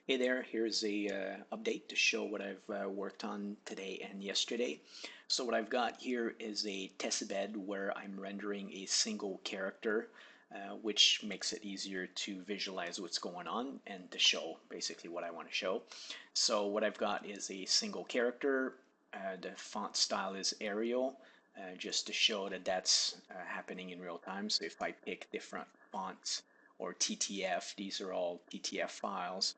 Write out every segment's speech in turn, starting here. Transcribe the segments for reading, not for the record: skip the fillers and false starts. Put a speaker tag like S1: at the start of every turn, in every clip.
S1: Hey there, here's a update to show what I've worked on today and yesterday. So what I've got here is a test bed where I'm rendering a single character, which makes it easier to visualize what's going on and to show basically what I want to show. So what I've got is a single character. The font style is Arial, just to show that that's happening in real time. So if I pick different fonts or TTF, these are all TTF files.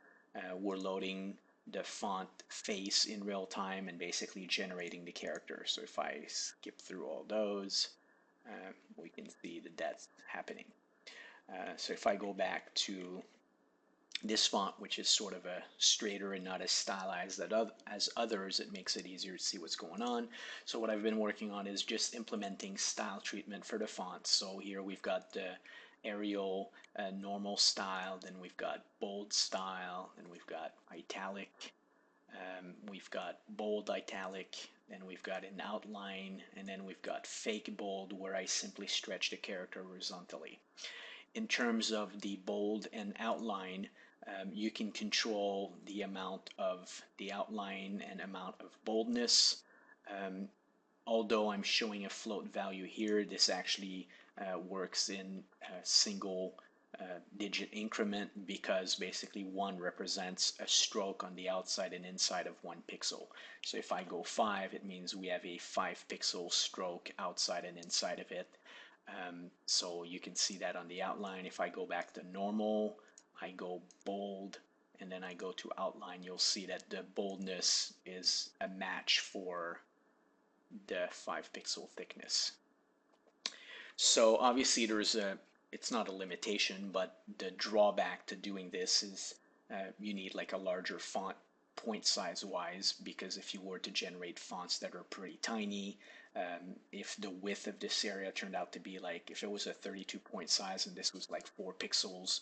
S1: We're loading the font face in real time and basically generating the character. So if I skip through all those, we can see that that's happening. So if I go back to this font, which is sort of a straighter and not as stylized as others, it makes it easier to see what's going on. So what I've been working on is just implementing style treatment for the fonts. So here we've got the Arial normal style, then we've got bold style, then we've got italic, we've got bold italic, then we've got an outline, and then we've got fake bold where I simply stretch the character horizontally. In terms of the bold and outline, you can control the amount of the outline and amount of boldness. Um, Although I'm showing a float value here, this actually works in a single digit increment because basically one represents a stroke on the outside and inside of 1 pixel. So if I go 5, it means we have a 5 pixel stroke outside and inside of it. So you can see that on the outline. If I go back to normal, I go bold, and then I go to outline, you'll see that the boldness is a match for the 5 pixel thickness. So obviously it's not a limitation, but the drawback to doing this is you need like a larger font point size wise, because if you were to generate fonts that are pretty tiny, if the width of this area turned out to be like, if it was a 32 point size and this was like 4 pixels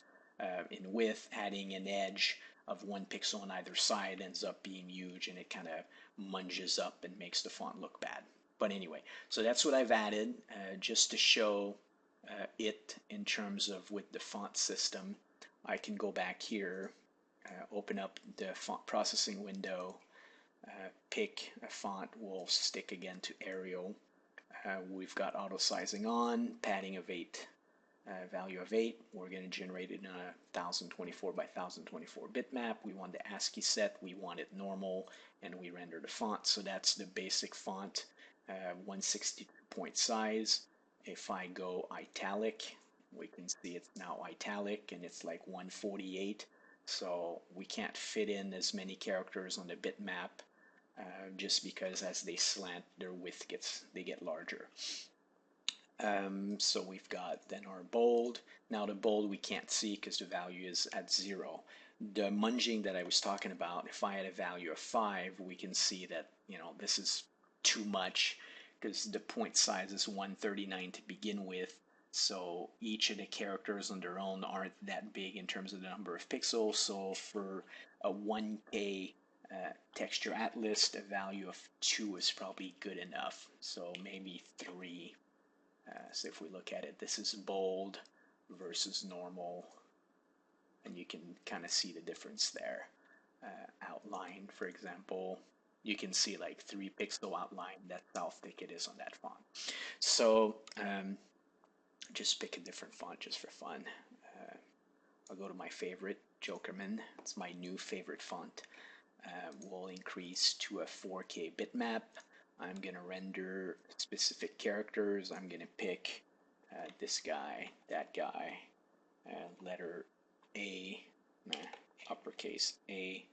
S1: in width, adding an edge of 1 pixel on either side ends up being huge, and it kind of munges up and makes the font look bad. But anyway, so that's what I've added just to show it in terms of with the font system. I can go back here, open up the font processing window, pick a font, we'll stick again to Arial. We've got auto sizing on, padding of 8, value of 8. We're going to generate it in a 1024 by 1024 bitmap. We want the ASCII set, we want it normal, and we render the font. So that's the basic font, 160 point size. If I go italic, we can see it's now italic and it's like 148. So we can't fit in as many characters on the bitmap just because as they slant, their width they get larger. So we've got then our bold. Now the bold we can't see because the value is at 0. The munging that I was talking about, if I had a value of 5, we can see that, this is too much because the point size is 139 to begin with. So each of the characters on their own aren't that big in terms of the number of pixels. So for a 1K texture atlas, a value of 2 is probably good enough. So maybe 3. So if we look at it, this is bold versus normal, and you can kind of see the difference there. Outline, for example, you can see like 3 pixel outline. That's how thick it is on that font. So just pick a different font just for fun. I'll go to my favorite, Jokerman. It's my new favorite font. We'll increase to a 4K bitmap. I'm going to render specific characters. I'm going to pick this guy, that guy, letter A, uppercase A,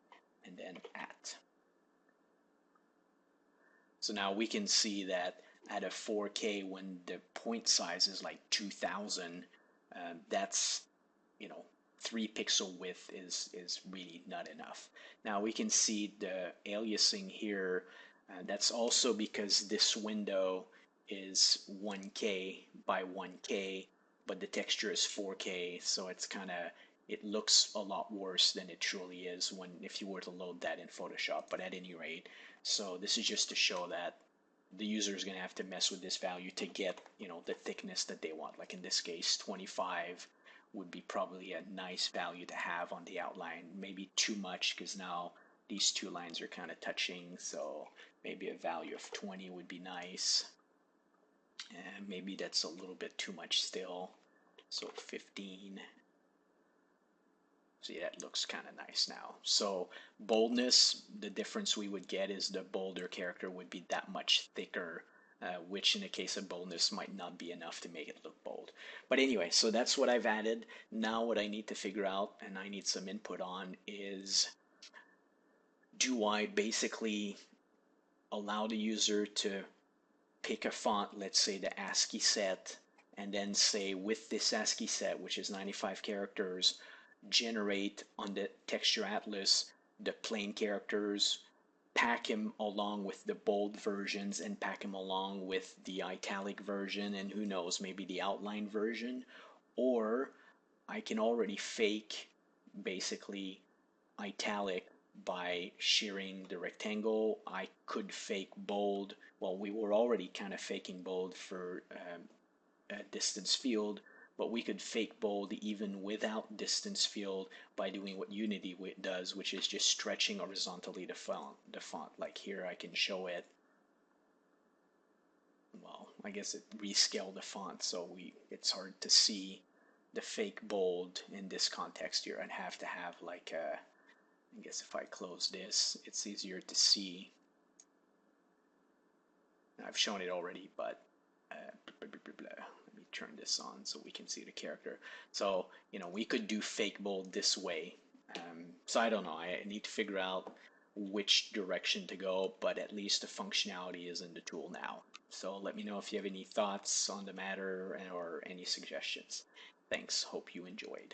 S1: and then at. So now we can see that at a 4K, when the point size is like 2000, that's, 3 pixel width is really not enough. Now we can see the aliasing here. That's also because this window is 1K by 1K, but the texture is 4K, so it looks a lot worse than it truly is if you were to load that in Photoshop. But at any rate, so this is just to show that the user is going to have to mess with this value to get the thickness that they want. Like in this case, 25 would be probably a nice value to have on the outline. Maybe too much because now these two lines are kind of touching, so maybe a value of 20 would be nice. And maybe that's a little bit too much still. So 15. See, that looks kind of nice now. So boldness, the difference we would get is the bolder character would be that much thicker, which in the case of boldness might not be enough to make it look bold. But anyway, so that's what I've added. Now what I need to figure out, and I need some input on, is do I basically allow the user to pick a font, let's say the ASCII set, and then say with this ASCII set, which is 95 characters, generate on the texture atlas the plain characters, pack him along with the bold versions, and pack him along with the italic version, and who knows, maybe the outline version. Or I can already fake basically italic by shearing the rectangle. I could fake bold. Well, we were already kind of faking bold for a distance field, but we could fake bold even without distance field by doing what Unity does, which is just stretching horizontally the font. Like here, I can show it. Well, I guess it rescaled the font, so it's hard to see the fake bold in this context here. I'd have to have like a, I guess if I close this, it's easier to see. I've shown it already, but let me turn this on so we can see the character. So, we could do fake bold this way. So I don't know. I need to figure out which direction to go, but at least the functionality is in the tool now. So let me know if you have any thoughts on the matter or any suggestions. Thanks. Hope you enjoyed.